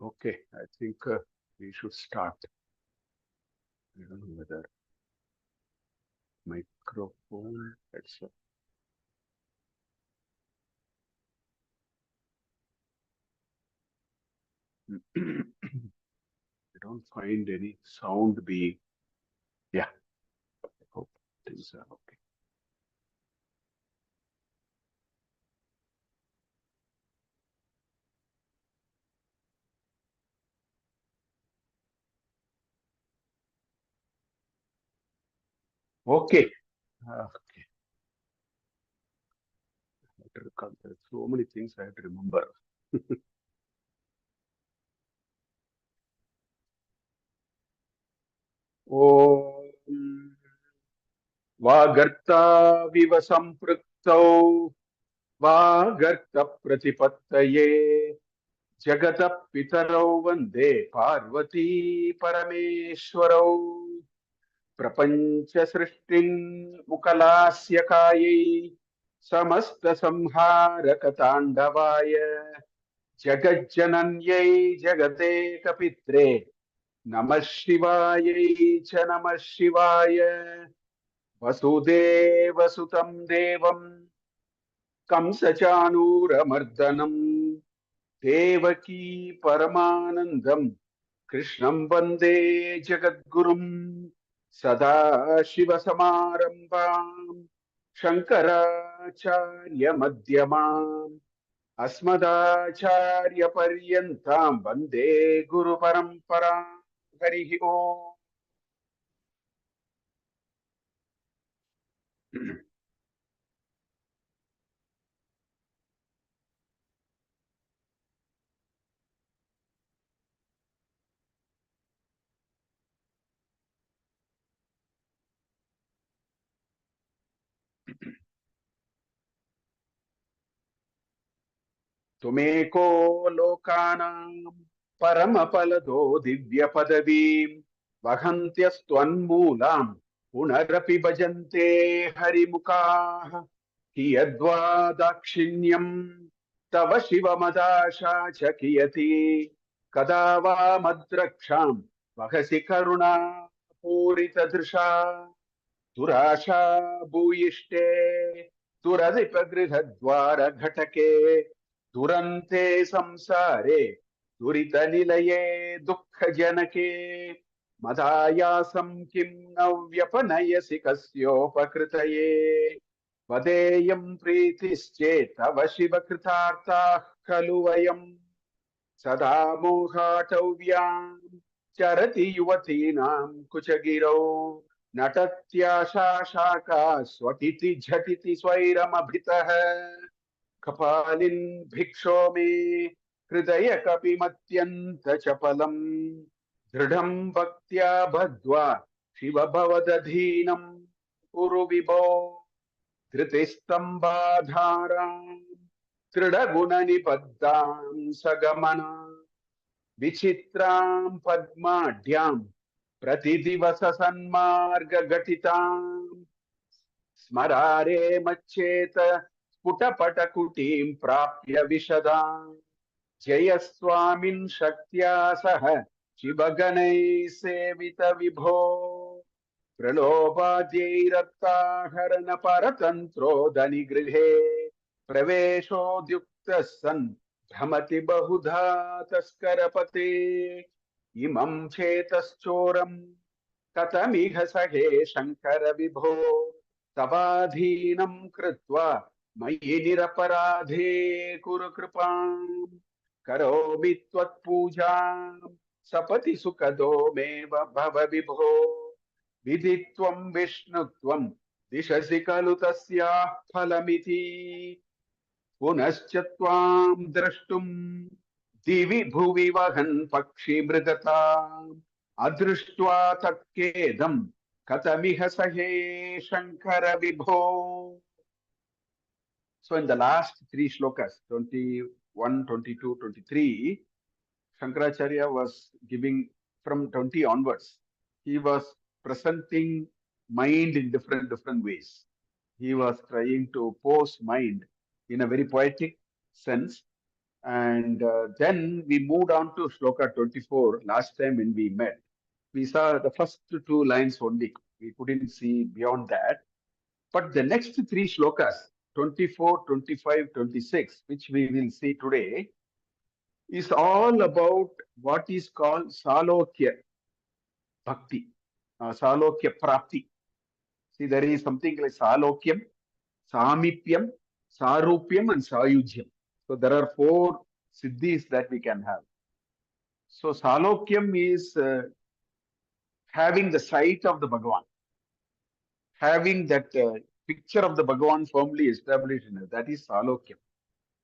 Okay, I think we should start. I don't know whether microphone, etc. I don't find any sound being. Yeah, I hope things are okay. Okay. Okay. I have to recall. There are so many things I have to remember. Om वागर्ताविव सम्पृक्तौ वागर्तप्रतिपत्तये जगतः पितरौ वन्दे पार्वती परमेश्वरौ प्रपञ्चसृष्टिम् मुकलास्य कायै समस्तसंहारकताण्डवाय जगज्जनन्यै जगदेकपित्रे नमः शिवायै च नमः शिवाय वसुदेवसुतं देवं कंसचाणूरमर्दनम् देवकी परमानन्दम् कृष्णं वन्दे जगद्गुरुम् सदाशिवसमारम्भाम् शङ्कराचार्यमध्यमाम् अस्मदाचार्यपर्यन्ताम् वन्दे गुरुपरम्पराम् हरिः ओम् तुमेको लोकानां परमफलदो दिव्यपदवीं वहन्त्यस्त्वन्मूलां पुनरपि भजन्ते हरिमुखाः कियद्वा दाक्षिण्यं तव शिवमदाशा च कियती कदा वा मद्रक्षां वहसि करुणा पूरितदृशा दुराशा भूयिष्टे दुरधिपगृहद्वारघटके दुरन्ते संसारे दुरितनिलये दुःखजनके मदायासं किं न व्यपनयसि कस्योपकृतये वदेयं प्रीतिश्चेत् तव शिवकृतार्थाः खलु वयम् सदा मोहाटव्याम् चरति युवतीनां कुचगिरौ नटत्याशा शाखा स्वटिति झटिति स्वैरमभितः कपालिन् भिक्षो मे हृदय कपिमत्यन्तचपलम् दृढं भक्त्या बद्ध्वा शिव भवदधीनं कुरु विभो धृतिस्तम्भाधाराम् दृढगुणनिबद्धां सगमना विचित्रां पद्माढ्यां प्रतिदिवस सन्मार्गघटितां स्मरारे मच्चेत स्फुटपटकुटीं प्राप्य विशदां जय स्वामिन् शक्त्या सह शिवगणैः सेवित विभो प्रलोभाद्यैरत्ताहरण परतन्त्रोदनिगृहे प्रवेशोद्युक्तः सन् भ्रमति बहुधा तस्करपते इमं चेतश्चोरम् कथमिह सहे शङ्कर विभो तवाधीनं कृत्वा मयि निरपराधे कुरु कृपाम् करोमि त्वत्पूजाम् सपति सुखदो मे भव विभो विधित्वं विष्णुत्वं दिशसि खलु तस्याः फलमिति पुनश्च त्वां द्रष्टुं दिवि भुवि वहन् पक्षि मृगताम् अदृष्ट्वा तत्केदं कथमिह सहे शङ्कर विभो. So in the last three shlokas, 21, 22, 23, Shankaracharya was giving from 20 onwards. He was presenting mind in different ways. He was trying to pose mind in a very poetic sense, And then we moved on to Shloka 24. Last time when we met, we saw the first two lines only. We couldn't see beyond that. But the next three shlokas, 24, 25, 26, which we will see today, is all about what is called Salokya Bhakti, Salokya Prapti. See, there is something like Salokyam, Samipyam, Sarupyam, and Sayujyam. So there are four siddhis that we can have. So Salokyam is having the sight of the Bhagavan, having that picture of the Bhagavan firmly established in us. That is Salokyam.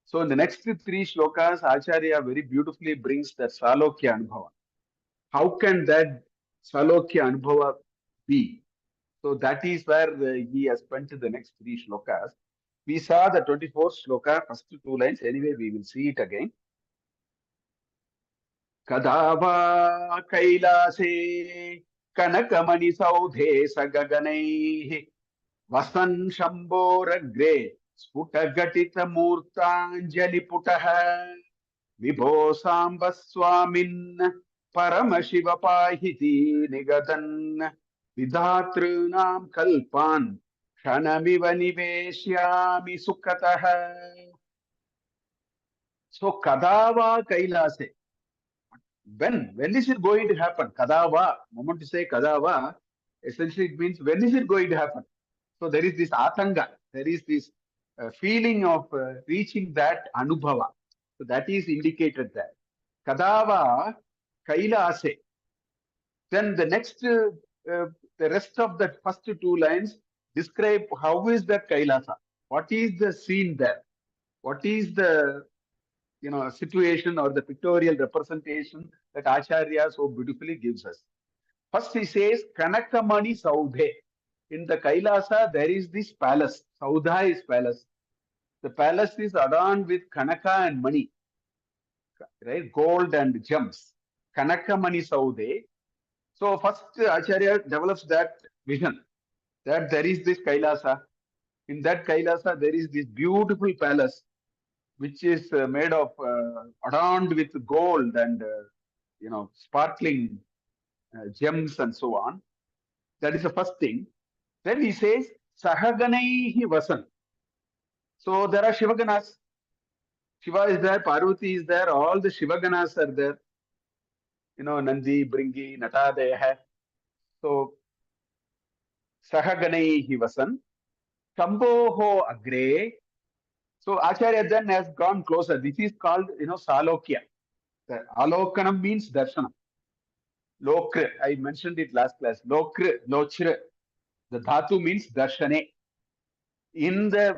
So in the next three shlokas, Acharya very beautifully brings that Salokya Anubhava. How can that Salokya Anubhava be? So that is where he has spent the next three shlokas. We saw the 24th shloka, first two lines. Anyway, we will see it again. Kadava Kailase Kanakamani Saudhe Sagaganaihi Vasan Shambhoragre Sputagatita Murtanjali Putaha Vibho Sambaswamin Paramashiva Pahiti Nigatan Vidhatrunam Kalpan Kshanamiva Niveshyami Sukkataha. So Kadava Kailase. When is it going to happen? Kadava, moment to say Kadava, essentially it means when is it going to happen? So there is this atanga, there is this feeling of reaching that anubhava. So that is indicated there. Kadava Kailase. Then the next, the rest of the first two lines describe how is that Kailasa? What is the scene there? What is the situation or the pictorial representation that Acharya so beautifully gives us? First he says Kanakamani Saudhe. In the Kailasa, there is this palace. Saudha is palace. The palace is adorned with Kanaka and Mani, right? Gold and gems. Kanakamani Saudhe. So first Acharya develops that vision that there is this Kailasa. In that Kailasa, there is this beautiful palace which is made of adorned with gold and sparkling gems and so on. That is the first thing. Then he says Sahaganaihi Vasan. So there are Shivaganas. Shiva is there, Parvati is there, all the Shivaganas are there. Nandi, Bringi, Natadeha. So Sahaganaihi Vasan. Shambhoho Agre. So Acharya then has gone closer. This is called, Salokya. The Alokanam means Darshanam. Lokra, I mentioned it last class. Lokra, Lochra. The Dhatu means Darshane. In the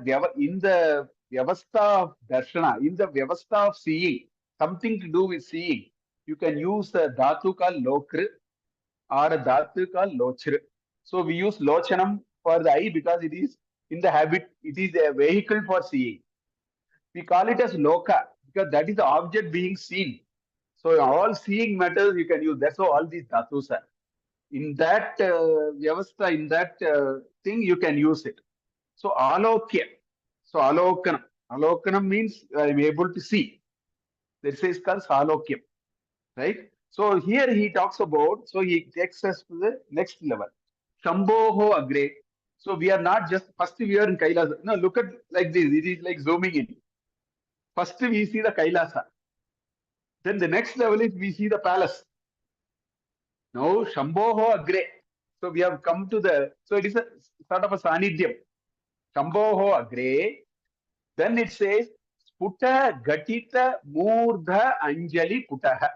Vyavastha of Darshana, in the Vyavastha of seeing, something to do with seeing, you can use a Dhatu called Lokra or a Dhatu called Lochra. So we use Lochanam for the eye because it is in the habit, it is a vehicle for seeing. We call it as Loka because that is the object being seen. So all seeing matters you can use. That's how all these dhatus are. In that vyavastha, in that thing, you can use it. So alokya. So alokanam. Alokanam means I am able to see. That says called salokyam. Right? So here he talks about, so he takes us to the next level. Shambhoho agre. So we are not just, first we are in Kailasa. No, look at like this. It is like zooming in. First we see the Kailasa. Then the next level is we see the palace. Now Shambhoho Agre. So we have come to the, so it is a sort of a sanidhyam. Shambhoho Agre. Then it says Sputa Gatita Murdha Anjali Putaha.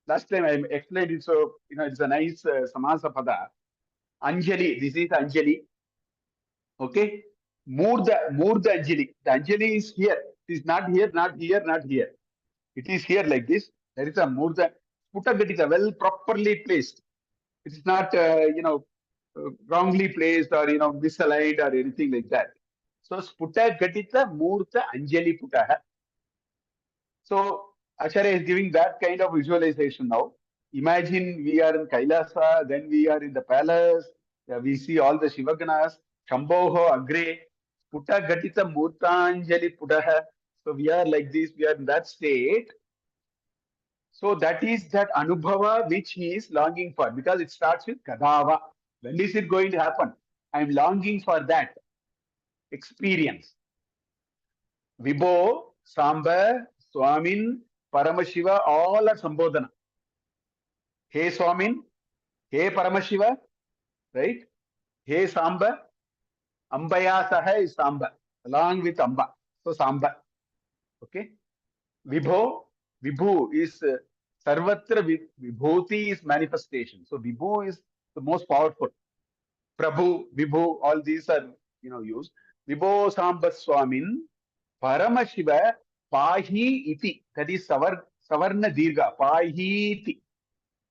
Last time I explained it, so it's a nice samasa pada. Anjali, this is Anjali. Okay. Murdha Anjali. The Anjali is here. It is not here, not here, not here. It is here like this. There is a Murdha. Putagatita, well properly placed. It is not, wrongly placed or, misaligned or anything like that. So, Sputagatita Murta Anjali Putaha. So, Acharya is giving that kind of visualization now. Imagine we are in Kailasa, then we are in the palace, we see all the Shivaganas, Shambhoho Agre, Putagatita Murtanjali Putaha. So we are like this, we are in that state. So that is that anubhava which he is longing for, because it starts with kadava. When is it going to happen? I am longing for that experience. Vibho, Samba, Swamin, Paramashiva, all are Sambodhana. Hey Swamin, hey Paramashiva, right? Hey Samba, Ambaya Saha is Samba, along with Amba. So Samba. Okay. Vibho, Vibhu is Sarvatra Vibhuti is manifestation. So Vibhu is the most powerful. Prabhu, Vibhu, all these are used. Vibho Samba Swamin, Paramashiva, Pahi iti. That is Savarna Dirga. Pahi iti.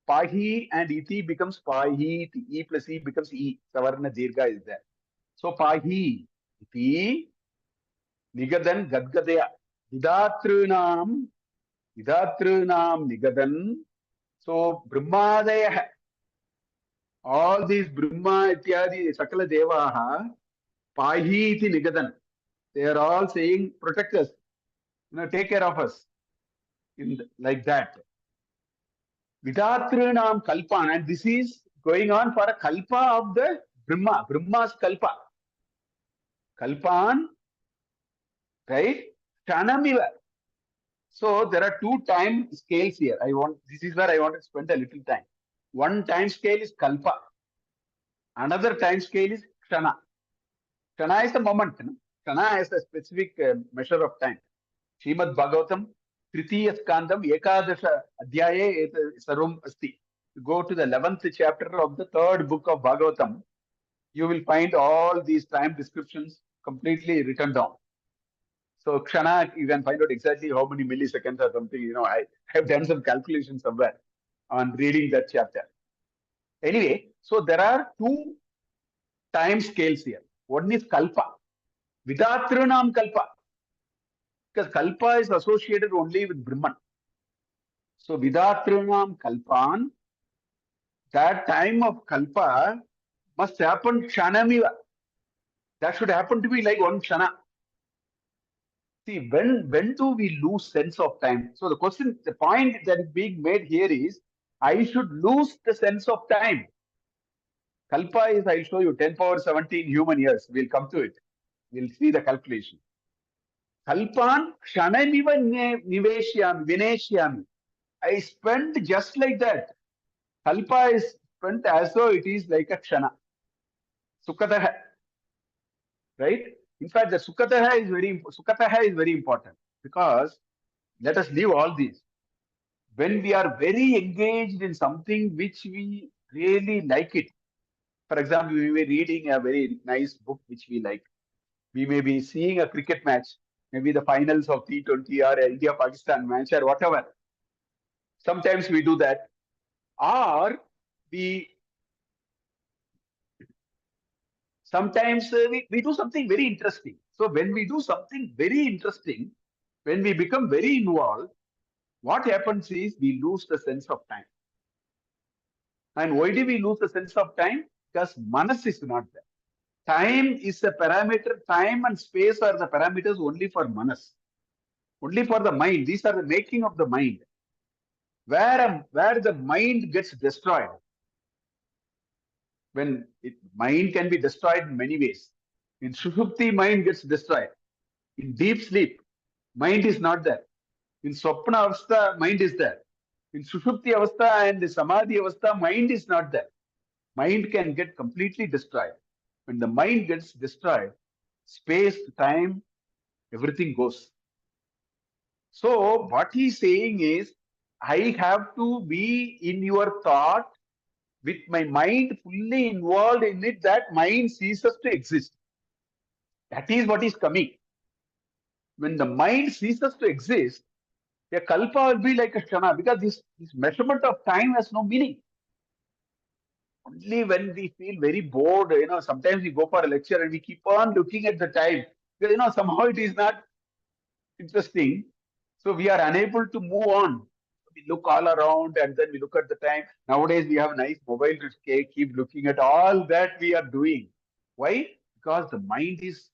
Pahi and iti becomes Pahi iti. E plus E becomes E. Savarna Dirga is there. So Pahi iti. Nigadan Gadgadaya. Vidatrunam Nigadan. So Brahmadaya. All these Brahma ityadi Sakala Devaha. Pahi iti Nigadan. They are all saying, protect us, take care of us, like that. Vidatrinam kalpan, and this is going on for a kalpa of the Brahma's kalpa. Kalpan, right? Chanamiva. So there are two time scales here. This is where I want to spend a little time. One time scale is kalpa. Another time scale is kshana. Kshana is a moment. Kshana is a specific measure of time. Srimad Bhagavatam, Tritiya Skandam, Ekadasha Adhyaye Sarvam Asti. You go to the 11th chapter of the third book of Bhagavatam, you will find all these time descriptions completely written down. So Kshana, you can find out exactly how many milliseconds or something. I have done some calculation somewhere on reading that chapter. Anyway, so there are two time scales here. One is Kalpa. Vidatranam Kalpa. Because Kalpa is associated only with Brahman. So Vidatranam Kalpan, that time of Kalpa must happen Kshanamiva. That should happen to be like one Kshana. See, when do we lose sense of time? So the point that is being made here is, I should lose the sense of time. Kalpa is, I'll show you, 10 power 17 human years. We'll come to it. We'll see the calculation. Kalpan Kshanamiva Vineshyami. I spent just like that. Kalpa is spent as though it is like a Kshana. Sukataha. Right? In fact, the Sukataha is very important, because let us leave all these. When we are very engaged in something which we really like it, for example, we may be reading a very nice book which we like. We may be seeing a cricket match, maybe the finals of T20 or India-Pakistan match or whatever. Sometimes we do that. Or sometimes we do something very interesting. So when we do something very interesting, when we become very involved, what happens is we lose the sense of time. And why do we lose the sense of time? Because manas is not there. Time is a parameter. Time and space are the parameters only for manas, only for the mind. These are the making of the mind. Where the mind gets destroyed, mind can be destroyed in many ways. In Sushupti, mind gets destroyed. In deep sleep, mind is not there. In Swapna Avastha, mind is there. In Sushupti Avastha and the Samadhi Avastha, mind is not there. Mind can get completely destroyed. When the mind gets destroyed, space, time, everything goes. So what he's saying is, I have to be in your thought with my mind fully involved in it, that mind ceases to exist. That is what is coming. When the mind ceases to exist, a kalpa will be like a kshana, because this measurement of time has no meaning. Only when we feel very bored, sometimes we go for a lecture and we keep on looking at the time, because, somehow it is not interesting. So we are unable to move on. We look all around and then we look at the time. Nowadays we have nice mobile to keep looking at all that we are doing. Why? Because the mind is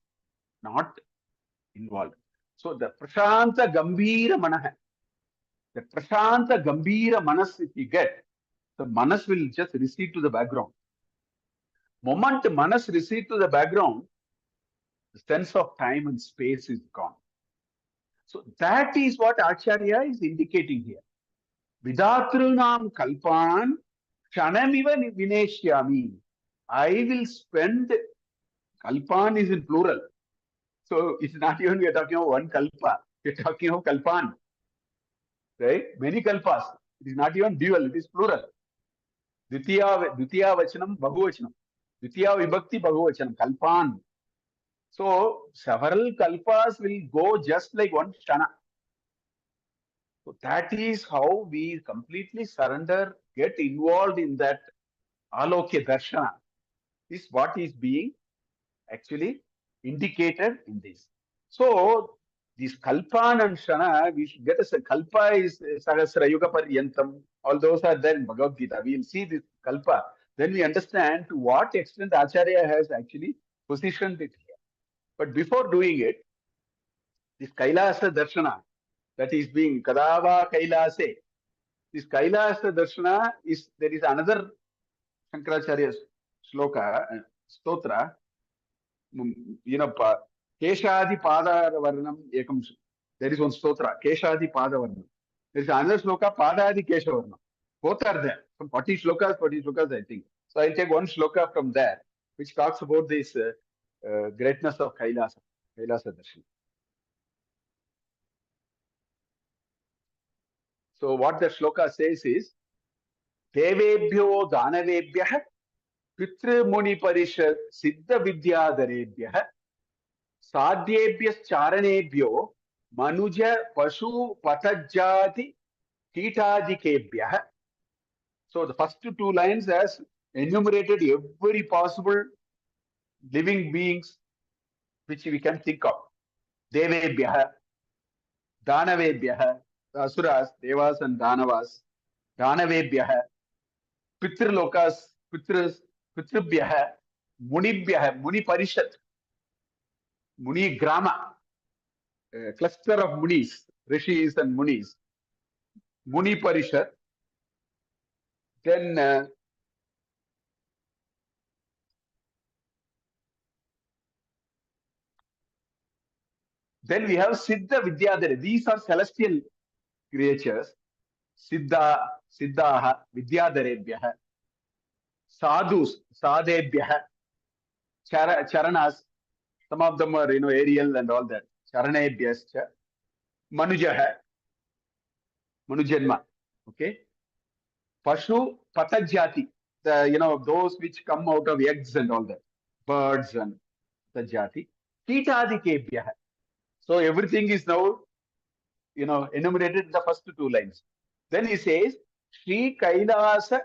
not involved. So the Prashanta Gambhira Manaha, the Prashanta Gambhira Manas, if you get, the Manas will just recede to the background. Moment Manas recede to the background, the sense of time and space is gone. So that is what Acharya is indicating here. Vidatrunam kalpan kshanamiva vineshyami. I will spend, kalpan is in plural. So it's not even we are talking about one kalpa. We are talking about kalpan. Right? Many kalpas. It is not even dual, it is plural. Dvitiya vachanam bahuvachanam. Dvitiya vibhakti bahuvachanam. Kalpan. So several kalpas will go just like one shana. So that is how we completely surrender, get involved in that alokya darshana. Is what is being actually indicated in this. So this kalpan and shana, we should get a kalpa is sahasra yuga paryantam. All those are there in Bhagavad Gita. We will see this kalpa. Then we understand to what extent Acharya has actually positioned it here. But before doing it, this Kailasa Darshana that is being Kadava Kailase. This Kailasa Darshana is, there is another Shankaracharya's sloka, stotra, you know, Keshadi Pada Varnam Ekam. There is one stotra, Keshadi Pada Varnam. There is another sloka, Padadi Kesha Varnam. Both are there. Some 40 slokas, I think. So I'll take one sloka from there, which talks about this greatness of Kailasa Darshana. So what the shloka says is, Devebhyo Danavebhyah Pitra Muni Parishad Siddha Vidyadarebhyah Sadhyebhyas Charanebhyo Manuja Pashu Patajati Kitadikebhyah. So the first two lines has enumerated every possible living beings which we can think of. Devebhyah, Danavebhyah, Asuras, Devas and Danavas, Danavebhyah, Pitrilokas, Pitras, Pitribhyah, Munibhyah, Muni Parishat, Muni Grama, cluster of Munis, Rishis and Munis, Muni Parishat. Then we have Siddha Vidyadhara. These are celestial creatures. Siddha, Siddhaha, Vidyadharebhyah, Sadhus, Sadebhyah, Charanas. Some of them are, aerial and all that. Charanebhyascha, Manujaha, Manujanma. Okay. Pashu Patajati, those which come out of eggs and all that. Birds and Patajati. Kitadikebhyah. So everything is now, enumerated in the first two lines. Then he says, Shri Kailasa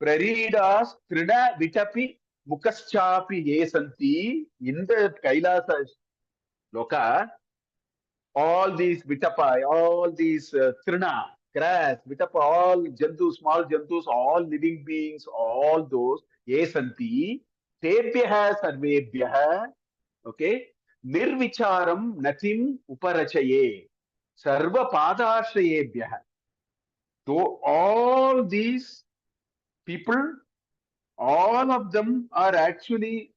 Praridas Trina Vitapi Mukaschapi Yesanti. In the Kailasa Loka, all these Vitapa, all these Trina, grass, Vitapa, all Jantus, small Jantus, all living beings, all those, Yesanti, Tebhyaha Sarvebhyaha, okay, Nirvicharam Natim Uparachaye, Sarva Padashrayebhyaha. So all these people, all of them are actually,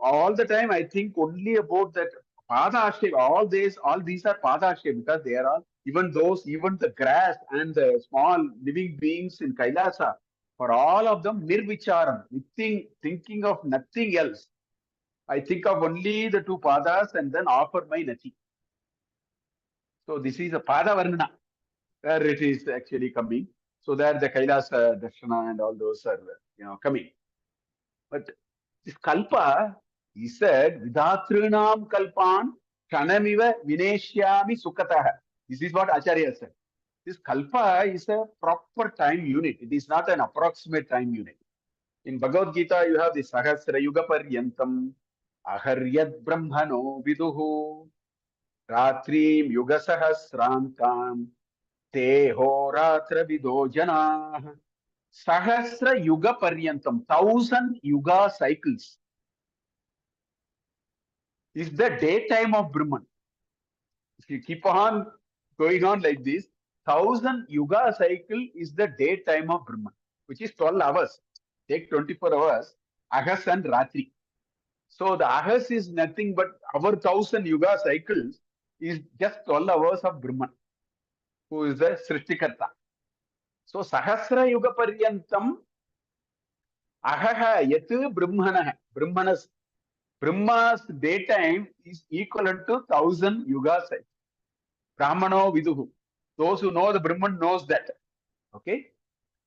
all the time I think only about that Padashraya. All these are Padashraya because they are all, even the grass and the small living beings in Kailasa, for all of them, Nirvicharam, thinking of nothing else. I think of only the two padas and then offer my nati. So this is a pada varna where it is actually coming. So there the Kailasa Darshana and all those are, coming. But this kalpa, he said, Vidatrinam kalpan kanamiva vineshyami sukataha. This is what Acharya said. This kalpa is a proper time unit. It is not an approximate time unit. In Bhagavad Gita, you have the Sahasra Yuga Paryantam, Aharyad Brahmano Viduhu, Ratrim Yuga Sahasrantam, Te Horatra Vido Jana, Sahasra Yuga Paryantam, 1000 Yuga cycles is the daytime of Brahman. If you keep on going on like this, 1,000 yuga cycle is the daytime of Brahman, which is 12 hours. Take 24 hours, Ahas and Ratri. So the Ahas is nothing but our 1,000 yuga cycles is just 12 hours of Brahman, who is the Srishtikarta. So Sahasra Yuga Paryantam Ahaha Yat Brahmana. Brahma's daytime is equivalent to 1,000 yuga cycles. Brahmano Viduhu. Those who know the Brahman knows that. Okay.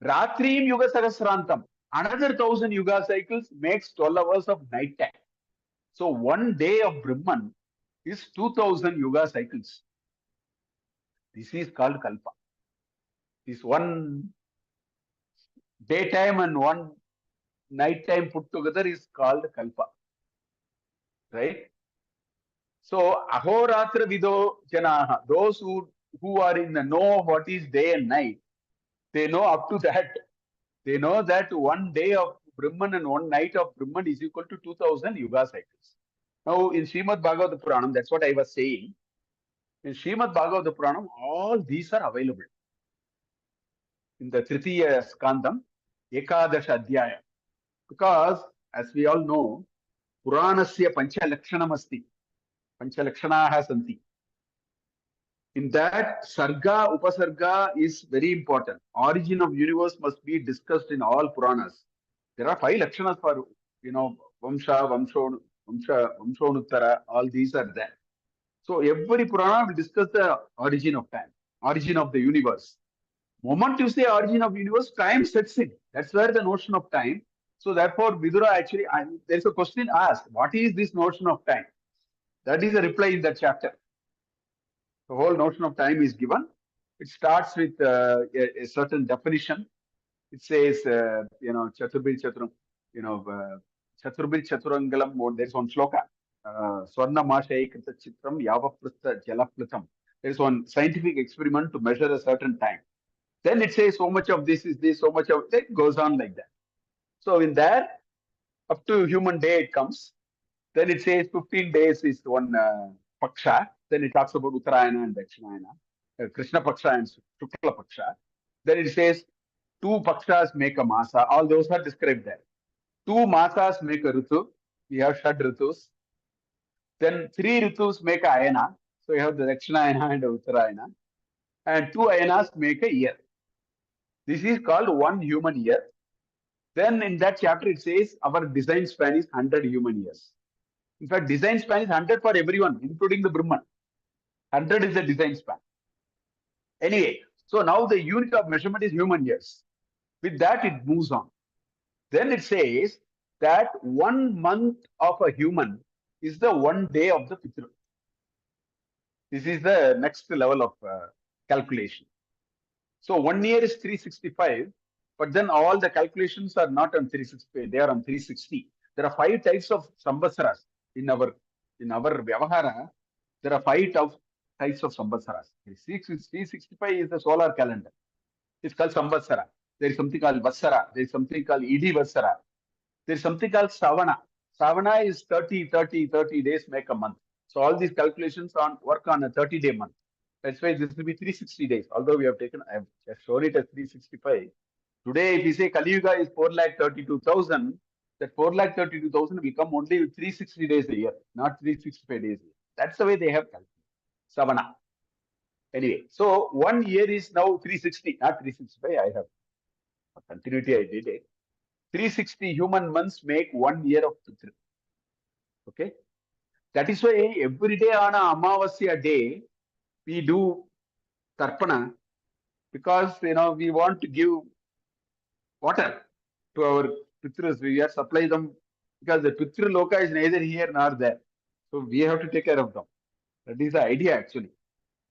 Ratrim Yuga Sahasrantam. Another 1,000 yuga cycles makes 12 hours of night time. So one day of Brahman is 2,000 yuga cycles. This is called Kalpa. This one daytime and one nighttime put together is called Kalpa. Right? So Ahoratra Vido Janaha, those who are in the know of what is day and night, they know up to that. They know that one day of Brahman and one night of Brahman is equal to 2,000 yuga cycles. Now in Srimad Bhagavata Puranam, that's what I was saying. In Srimad Bhagavata Puranam, all these are available. In the Tritiya Skandam, Ekadasha Adhyaya. Because as we all know, Puranasya Pancha Lakshanam Asti. Pancha Lakshanaha Santi. In that, Sarga, Upasarga is very important. Origin of universe must be discussed in all Puranas. There are 5 Lakshanas for, Vamsha, Vamshonuttara, all these are there. So every Purana will discuss the origin of time, origin of the universe. Moment you say origin of universe, time sets in. That's where the notion of time. So therefore, Vidura actually, there's a question asked, what is this notion of time? That is the reply in that chapter. The whole notion of time is given. It starts with a certain definition. It says, Chaturbir Chaturam, Chaturbir Chaturangalam, there's one shloka. Swarna Mashai Krita Chitram Yavaprastha Jalaplatam. There's one scientific experiment to measure a certain time. Then it says so much of this is this, so much of it goes on like that. So in there, up to human day it comes. Then it says 15 days is one Paksha. Then it talks about Uttarayana and Dakshinayana, Krishna Paksha and Shukla Paksha. Then it says 2 Pakshas make a Masa. All those are described there. 2 Masas make a Ritu. We have Shad Ritus. Then 3 Ritus make a Ayana. So you have the Dakshinayana and Uttarayana. And 2 Ayanas make a year. This is called one human year. Then in that chapter it says our design span is 100 human years. In fact, design span is 100 for everyone, including the Brahman. 100 is the design span. Anyway, so now the unit of measurement is human years. With that, it moves on. Then it says that 1 month of a human is the 1 day of the Pitru. This is the next level of calculation. So 1 year is 365, but then all the calculations are not on 365, they are on 360. There are 5 types of samvatsaras in our Vyavahara. There are 5 types of samvatsaras. 365 is the solar calendar. It's called samvatsara. There is something called vatsara. There is something called Idi vatsara. There is something called savana. Savana is 30 days make a month. So all these calculations work on a 30-day month. That's why this will be 360 days. Although we have I have shown it as 365. Today, if we say Kali Yuga is 4,32,000, that 4,32,000 will come only with 360 days a year, not 365 days a year. That's the way they have calculated. Savana. Anyway, so 1 year is now 360, not 365. I have for continuity, I did it. 360 human months make 1 year of Pitra. Okay. That is why every day on a Amavasya day, we do Tarpana because, we want to give water to our Pitras. We are supply them because the Pitra Loka is neither here nor there. So we have to take care of them. That is the idea actually.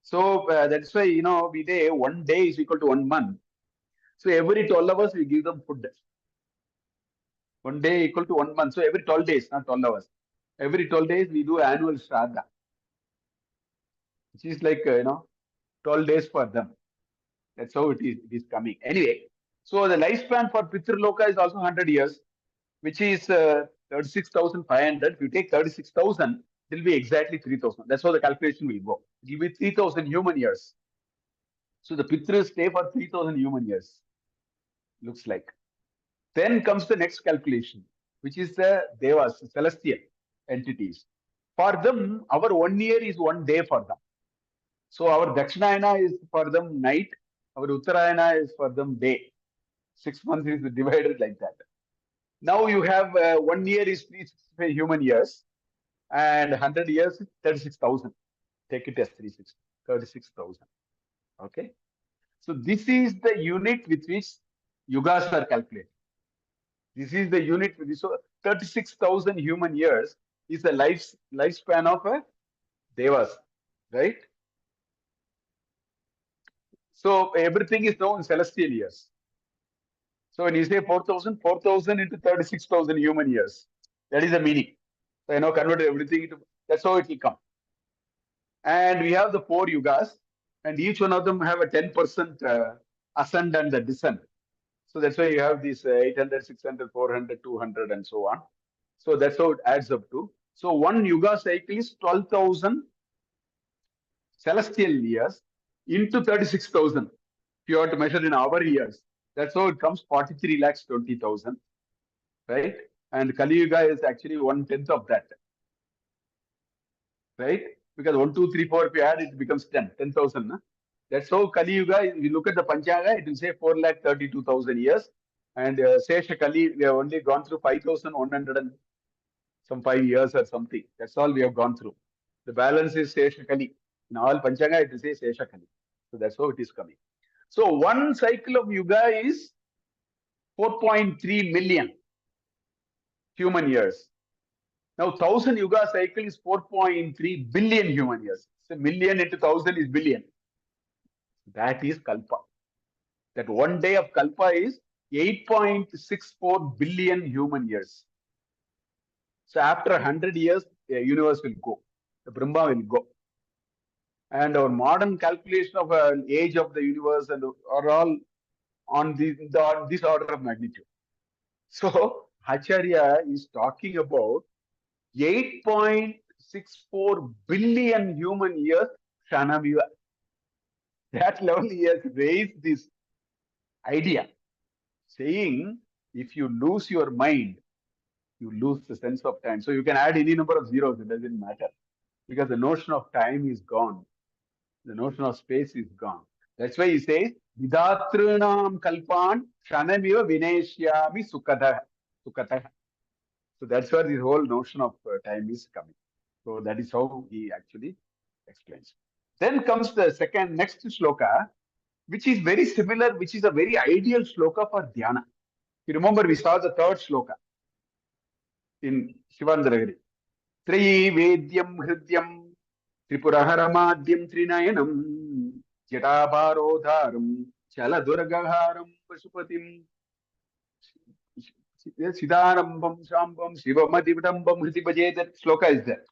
So that's why, we say 1 day is equal to 1 month. So every 12 hours we give them food. 1 day equal to 1 month. So every 12 days, not 12 hours. Every 12 days we do annual Shraddha. Which is like, 12 days for them. That's how it is coming. Anyway, so the lifespan for Pitraloka is also 100 years, which is 36,500. If you take 36,000, It will be exactly 3,000. That's how the calculation will go. It will be 3,000 human years. So the Pitras stay for 3,000 human years. Looks like. Then comes the next calculation, which is the Devas, celestial entities. For them, our 1 year is 1 day for them. So our Dakshinayana is for them night, our Uttarayana is for them day. 6 months is divided like that. Now you have 1 year is 365 human years and 100 years is 36,000. Take it as 360, 36,000. Okay. So this is the unit with which yugas are calculated. This is the unit with this. So 36,000 human years is the lifespan of a devas, right? So everything is now in celestial years. So when you say 4,000, 4,000 into 36,000 human years, that is the meaning. So convert everything into, that's how it will come. And we have the 4 yugas, and each one of them have a 10% ascent and the descent. So that's why you have these 800, 600, 400, 200, and so on. So that's how it adds up to. So one yuga cycle is 12,000 celestial years into 36,000. If you have to measure in our years, that's how it comes 43 lakhs 20,000, right? And Kali Yuga is actually 1/10 of that, right? Because 1, 2, 3, 4, if you add, it becomes 10,000. Huh? That's how Kali Yuga, if you look at the Panchaga, it will say 4,32,000 years. And Sesha Kali, we have only gone through 5,100 and some 5 years or something. That's all we have gone through. The balance is Sesha Kali. In all Panchaga, it will say Sesha Kali. So that's how it is coming. So one cycle of Yuga is 4.3 million human years. Now 1,000 Yuga cycle is 4.3 billion human years. So million into 1,000 is billion. That is Kalpa. That 1 day of Kalpa is 8.64 billion human years. So after 100 years, the universe will go. The Brahma will go. And our modern calculation of an age of the universe and are all on this order of magnitude. So Acharya is talking about 8.64 billion human years Shanamiva. That level he has raised this idea, saying if you lose your mind, you lose the sense of time. So you can add any number of zeros, it doesn't matter. Because the notion of time is gone. The notion of space is gone. That's why he says, Vidatrunam kalpan shanamiva vineshyami sukatah. So that's where the whole notion of time is coming. So that is how he actually explains. Then comes the next shloka, which is very similar, which is a very ideal shloka for dhyana. You remember we saw the third shloka in Shivananda Lahari. Trivedyam hridyam tripuraharamadhyam trinayanam jatabarodharam chaladurgaharam pasupatim siddharambam shambam shivamadivadambam hritibaje. That shloka is there.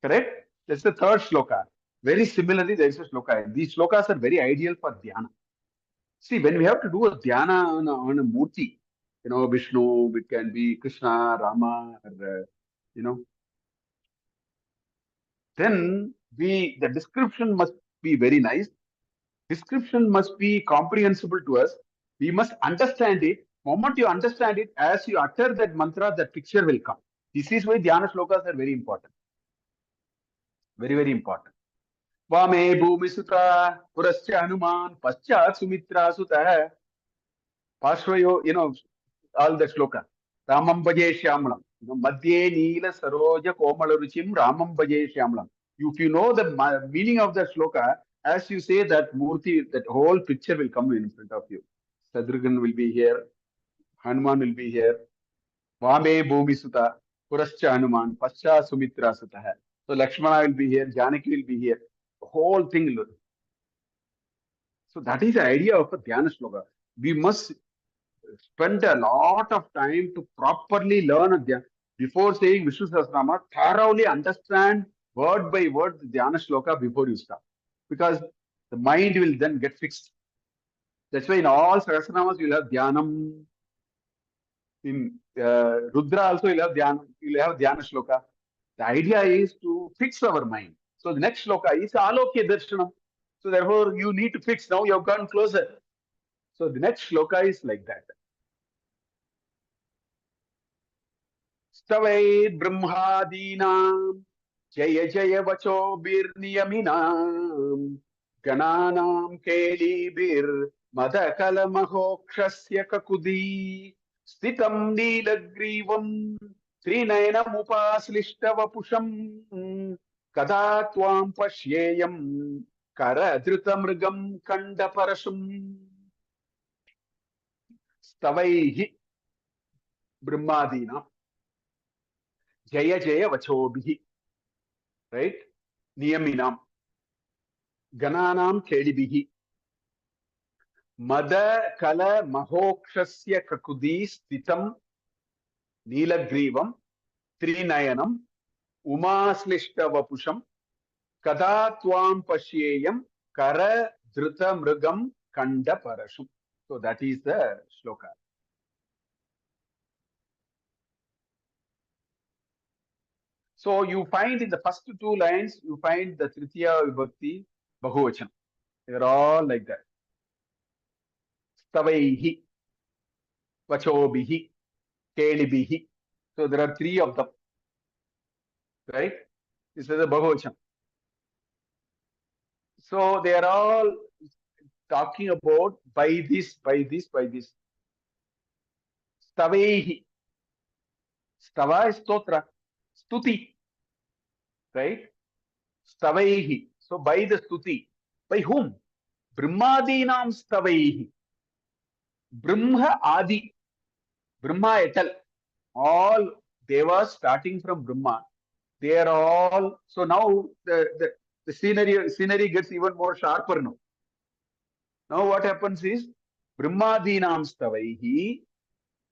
Correct? That's the third shloka. Very similarly, there is a shloka. These shlokas are very ideal for dhyana. See, when we have to do a dhyana on a murti, Vishnu, it can be Krishna, Rama, or, then the description must be very nice. Description must be comprehensible to us. We must understand it. Moment you understand it, as you utter that mantra, that picture will come. This is why dhyana shlokas are very important. Very, very important. Vame bhumi suta purascha hanuman paschat sumitra sutah. Pashvayo, all the shloka. Ramam bhaje shyamlam. Madhye neela saroja komalaruchim Ramam bhaje shyamlam. If you know the meaning of the shloka, as you say that murti, that whole picture will come in front of you. Sadrugan will be here. Hanuman will be here. Vame bhumi suta purascha hanuman pascha sumitra sutah. So Lakshmana will be here. Janaki will be here. The whole thing. So that is the idea of a dhyana shloka. We must spend a lot of time to properly learn a dhyana. Before saying Vishnu Sahasranama, thoroughly understand word by word the dhyana shloka before you start. Because the mind will then get fixed. That's why in all Sahasranamas you will have dhyanam. In Rudra also you will have dhyana shloka. The idea is to fix our mind. So the next shloka is Alokya Darshanam. So therefore you need to fix. Now you have gone closer. So the next shloka is like that. Stavai Brahmadinam Jaya Jaya Vacho Bir Niyaminam Gananam Keli Bir Madakala Mahokshasya Kakudi Stitam Nilagrivam Trinayanam Upaslishtavapusham Kada Tvam Pashyeyam Karadrutamrigam Kandaparasum Stavaihi Brahmadinam Jaya Jaya Vachobihi, right? Niyaminam, Gananam Kedibihi, Mada Kala Mahokshasya Kakudi Stitam Nilagrivam, Trinayanam, Umaslishta Vapusham, Kada Tvam Pashyeyam, Kara Dhruta Mrigam Kanda Parashum. So that is the shloka. So you find in the first two lines, you find the Tritiya Vibhakti Bahuvachan. They're all like that. Stavaihi, Vachobihi, Kelibihi. So there are three of them, right? This is a Bahuvachan. So they are all talking about by this, by this, by this. Stavaihi. Stava is stotra, stuti, right? Stavaihi. So by the stuti. By whom? Brahmadinam stavaihi. Brahma Adi. Brahma etal. All devas starting from Brahma. They are all, so now the scenery gets even more sharper now. Now what happens is Brahmadinam stavaihi,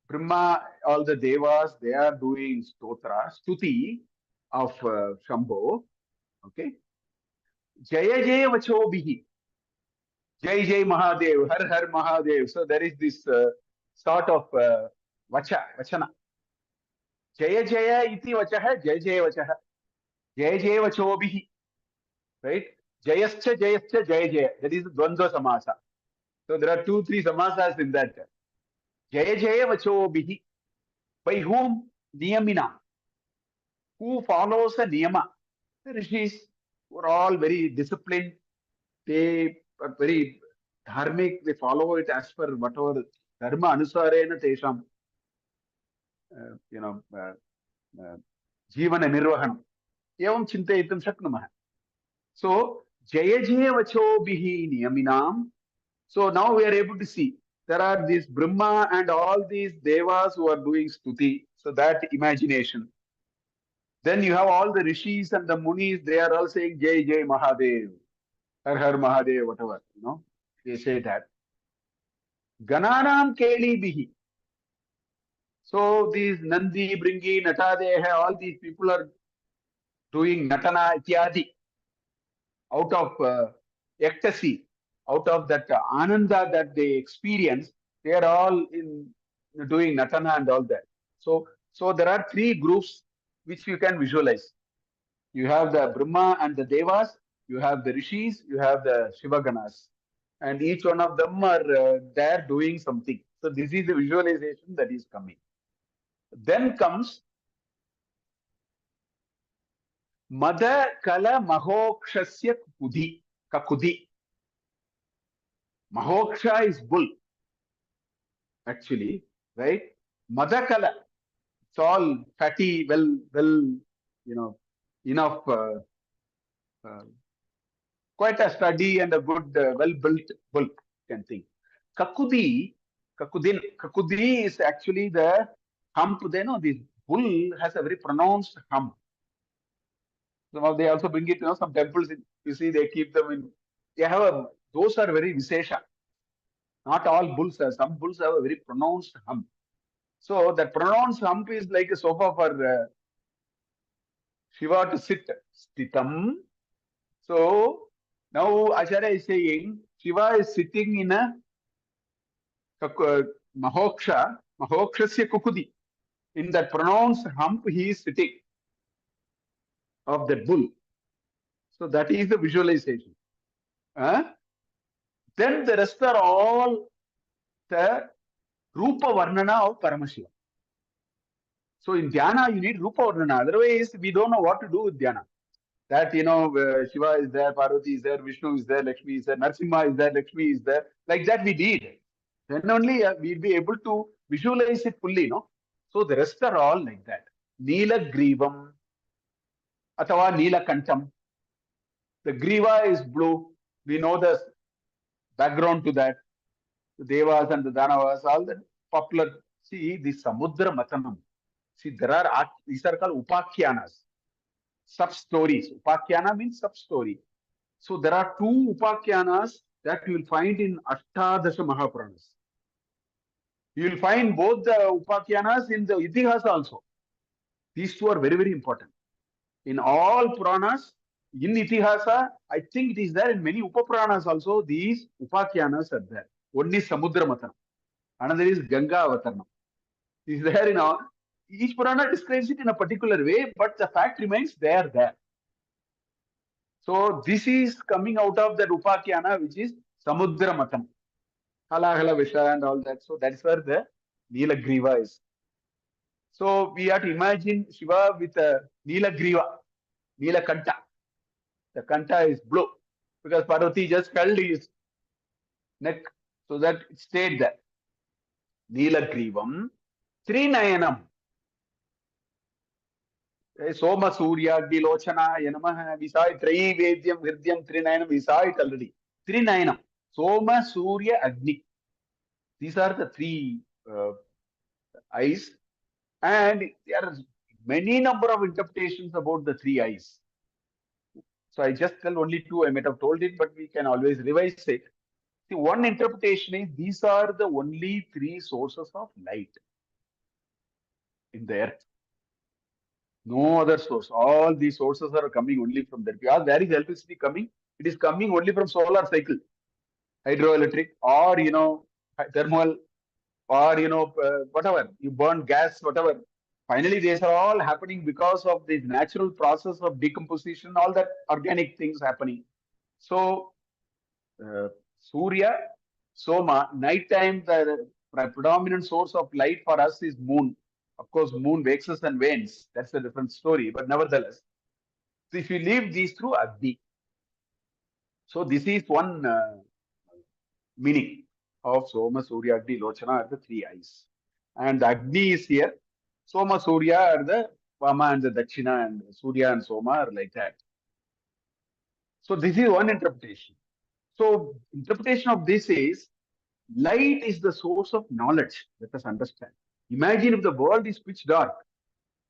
Brahma, all the devas, they are doing stotra, stuti of Shambho. Okay. Jaya Jaya Vachobihi. Jai Jai Mahadev, Har Har Mahadev. So there is this sort of vachana. Jaya Jaya iti vachaha, Jaya Jaya vachaha. Jaya Jaya Vachobihi. Right? Jayascha Jayascha Jaya Jaya. That is the Dvandva Samasa. So there are 2-3 samasas in that. Jaya Jaya Vachobihi. By whom? Niyamina. Who follows a niyama? The rishis were all very disciplined. They are very dharmic. They follow it as per whatever dharma anusarena tesham, jivana nirvahanam. Evam chintayitum shaknumah. So, Jaya Jaya Vachobihi Niyaminam. So now we are able to see there are these Brahma and all these devas who are doing stuti. So that imagination. Then you have all the rishis and the munis, they are all saying Jai Jai Mahadev, Har Har Mahadev, whatever, they say that. Gananam Keli Bihi. So these Nandi, Bringi, Natadeha, all these people are doing Natana Ityadi out of ecstasy, out of that ananda that they experience. They are all in doing Natana and all that. So there are 3 groups which you can visualize. You have the Brahma and the Devas, you have the Rishis, you have the Shivaganas. And each one of them are there doing something. So this is the visualization that is coming. Then comes Mada Kala Mahokshasya Kakudi. Mahoksha is bull, actually, right? Madakala, it's all fatty, enough, quite a sturdy and a good, well-built bull, can think. Kakudi is actually the hump. This bull has a very pronounced hump. So they also bring it, some temples, you see, they keep them in, those are very Vishesha. Not all bulls have, some bulls have a very pronounced hump. So that pronounced hump is like a sofa for Shiva to sit. Stitam. So now Acharya is saying Shiva is sitting in a Mahokshasya Kukudi. In that pronounced hump, he is sitting. of that bull. So that is the visualization. Then the rest are all the Rupa Varnana of Paramashiva. So in Dhyana, you need Rupa Varnana. Otherwise, we don't know what to do with Dhyana. That, Shiva is there, Parvati is there, Vishnu is there, Lakshmi is there, Narsimha is there, Lakshmi is there. Like that we need. Then only we'll be able to visualize it fully, no? So the rest are all like that. Neela Grivam, Atava Neela Kantam. The Griva is blue. We know the background to that. The Devas and the Danavas, all that popular. See, the Samudra Matanam. See, these are called Upakyanas, sub-stories. Upakyana means sub-story. So there are two Upakyanas that you will find in Ashtadasha Mahapuranas. You will find both the Upakyanas in the Itihasa also. These two are very, very important. In all Puranas, in Itihasa, I think it is there in many Upapuranas also, these Upakyanas are there. One is Samudra Matanam. Another is Ganga Avatarnam. It is there in all. Each Purana describes it in a particular way, but the fact remains they are there. So this is coming out of the Upakyana, which is Samudra Matam. Halahala Visha and all that. So that's where the Nilagriva is. So we have to imagine Shiva with a Nilagriva, Nilakanta. The Kanta is blue because Parvati just held his neck so that it stayed there. Nilagrivam, Trinayanam. Soma Surya, Dilochana, Yanama, we saw it, Vedyam, Hridyam, Trinayanam, we saw it already. Trinayanam, Soma, Surya, Agni. These are the three eyes. And there are many number of interpretations about the three eyes. So I just tell only two, I might have told it, but we can always revise it. See, one interpretation is these are the only three sources of light in the earth. No other source. All these sources are coming only from there. Because where is electricity coming? It is coming only from solar cycle, hydroelectric, or thermal, or whatever you burn gas, whatever. Finally, these are all happening because of the natural process of decomposition, all that organic things happening. So, Surya, Soma, nighttime, the predominant source of light for us is moon. Of course, moon waxes and wanes. That's a different story. But nevertheless, so if you leave these through Agni, so this is one meaning of Soma, Surya, Agni, Lochana are the three eyes. And Agni is here. Soma, Surya are the Vama and the Dakshina, and Surya and Soma are like that. So this is one interpretation. So interpretation of this is light is the source of knowledge. Let us understand. Imagine if the world is pitch dark.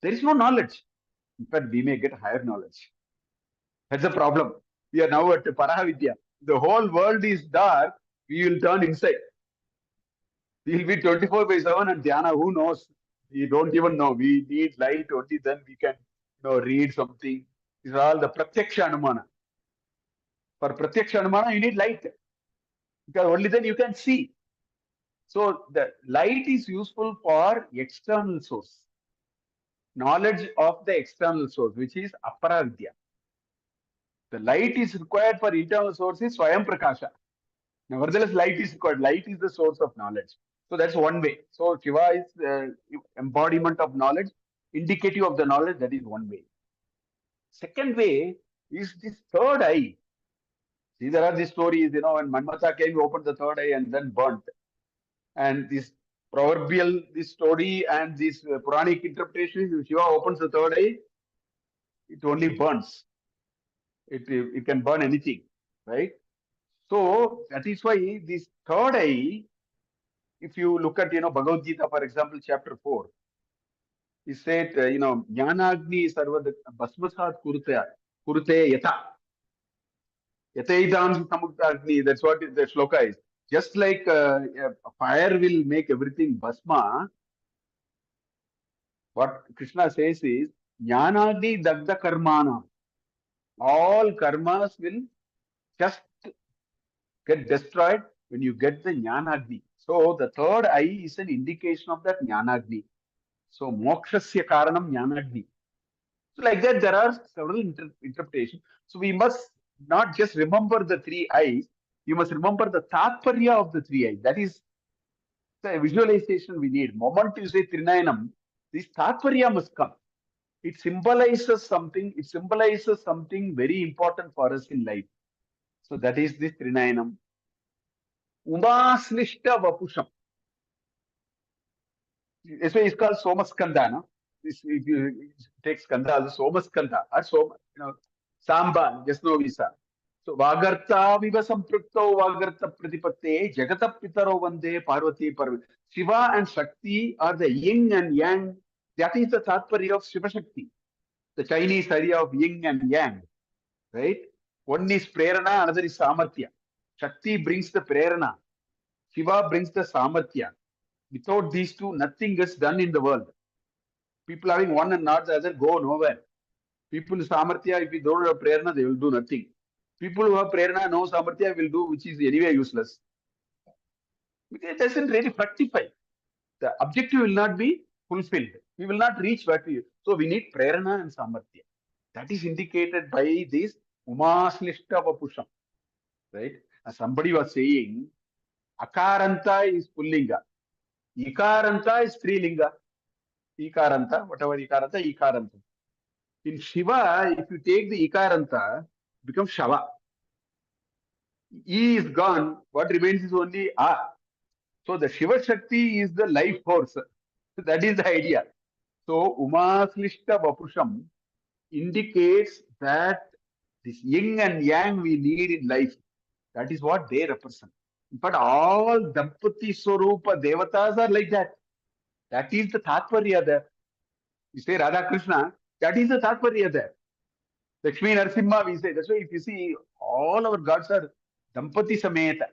There is no knowledge. In fact, we may get higher knowledge. That's the problem. We are now at Paravidya. The whole world is dark. We will turn inside. We will be 24/7 and Dhyana. Who knows? We don't even know. We need light only then we can read something. These are all the Pratyaksha Anumana. For Pratyaksha Anumana, you need light. Because only then you can see. So the light is useful for external source. Knowledge of the external source, which is Aparavidya. The light is required for internal source is Swayam Prakasha. Nevertheless, light is required. Light is the source of knowledge. So that's one way. So Shiva is embodiment of knowledge, indicative of the knowledge. That is one way. Second way is this third eye. See, there are these stories, when Manmatha came, he opened the third eye and then burnt. And this proverbial, this story and this Puranic interpretation is if Shiva opens the third eye, it only burns. It can burn anything, right? So that is why this third eye, if you look at, Bhagavad Gita, for example, chapter 4, he said, Jnanagni sarva basmasat kurute yata. Yataidam samudagni, that's what the shloka is. Just like fire will make everything basma, what Krishna says is, Jnanagni dagda karmana. All karmas will just get destroyed when you get the Jnanagni. So the third eye is an indication of that Jnanagni. So mokshasya karanam Jnanagni. So like that, there are several interpretations. So we must not just remember the three eyes. You must remember the tatparya of the three eyes. That is the visualization we need. Moment you say Trinayanam, this tatparya must come. It symbolizes something. It symbolizes something very important for us in life. So that is this Trinayanam. Umaslishta Vapusham. That's why it's called Somaskanda. No? This, if you take Skanda as Somaskanda or Soma, Samba, just no visa. So Vagartha Viva Samprukto Vagartha Pratipate Jagata Pitaro Vande Parvati Parvati. Shiva and Shakti are the yin and yang. That is the Tatparya of Shiva Shakti. The Chinese idea of yin and yang, right? One is Prerana, another is Samarthya. Shakti brings the Prerana. Shiva brings the Samarthya. Without these two, nothing gets done in the world. People having one and not the other go nowhere. People Samarthya, if you don't have Prerana, they will do nothing. People who have Prerana, no Samarthya will do, which is anyway useless. It doesn't really fructify. The objective will not be fulfilled. We will not reach what we. So we need Prerana and Samarthya. That is indicated by this Umaslishta Vapusham. Right? As somebody was saying, Akaranta is Pullinga. Ikaranta is Strilinga. Ikaranta, whatever Ikaranta, Ikaranta. In Shiva, if you take the Ikaranta, it becomes Shava. E is gone, what remains is only A. So the Shiva Shakti is the life force. That is the idea. So Umaslishta Vapusham indicates that this yin and yang we need in life, that is what they represent. But all Dampati Swarupa Devatas are like that. That is the Tatparya there. You say Radha Krishna, that is the Tatparya there. Lakshmi Narasimha, we say. That's why if you see, all our gods are Dampati Sameta.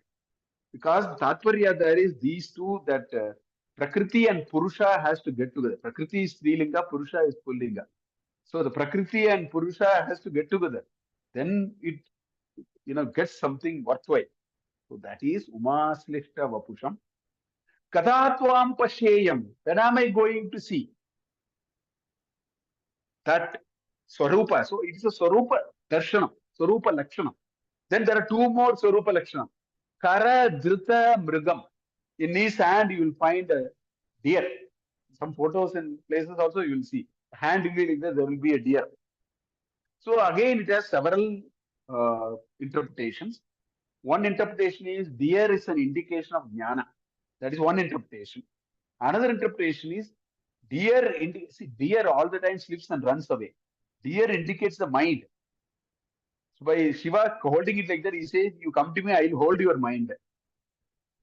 Because Tatparya there is these two, that Prakriti and Purusha has to get together. Prakriti is Strilinga, Purusha is Pullinga. So the Prakriti and Purusha has to get together. Then it gets something worthwhile. So that is Umaslishta Vapusham. Kadatvam Pasheyam. When am I going to see that Swarupa? So it is a Swarupa Darshanam, Swarupa Lakshanam. Then there are two more Swarupa Lakshanam. Kara Drita Mrigam. In his hand, you will find a deer. Some photos and places also you will see. Hand will be like that, there will be a deer. So again, it has several interpretations. One interpretation is deer is an indication of jnana. That is one interpretation. Another interpretation is deer all the time sleeps and runs away. Deer indicates the mind. So by Shiva holding it like that, he says, "You come to me, I will hold your mind."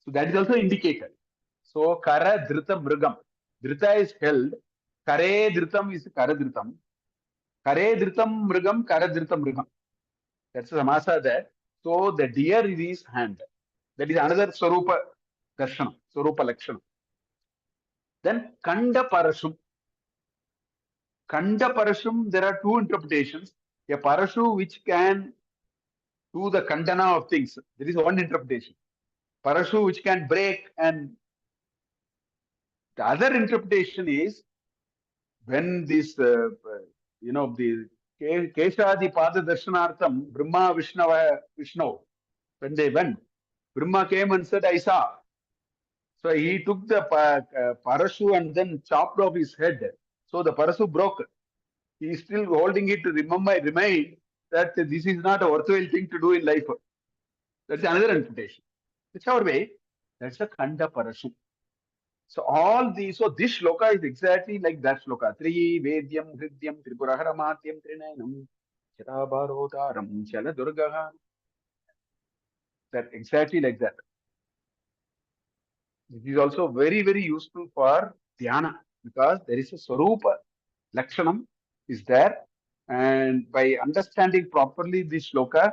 So that is also indicated. So Kara Dhritam Mrigam. Dhrita is held. Kare Dhritam is Kara Dhritam. Kare Dhritam Mrigam, Kara Dhritam Mrigam. That's the Samasa there. So the deer is his hand. That is another Swarupa Darshanam, Swarupa Lakshanam. Then Kanda Parashum. Kanda Parashum, there are two interpretations. A Parashu which can do the Kandana of things. There is one interpretation. Parashu which can break, and the other interpretation is when this, the Keshadi Pada Darshanartham, Brahma Vishnu, when they went, Brahma came and said, I saw. So he took the parashu and then chopped off his head. So the parashu broke. He is still holding it to remind that this is not a worthwhile thing to do in life. That's another interpretation. Whichever way, that's a Khanda parashu. So all these, so this shloka is exactly like that shloka. Tri Vedyam Hridyam Tripurahara Trinayanam Chatabarotaram Chala Durgaha. That exactly like that. This is also very, very useful for dhyana because there is a Swarupa Lakshanam is there. And by understanding properly this shloka,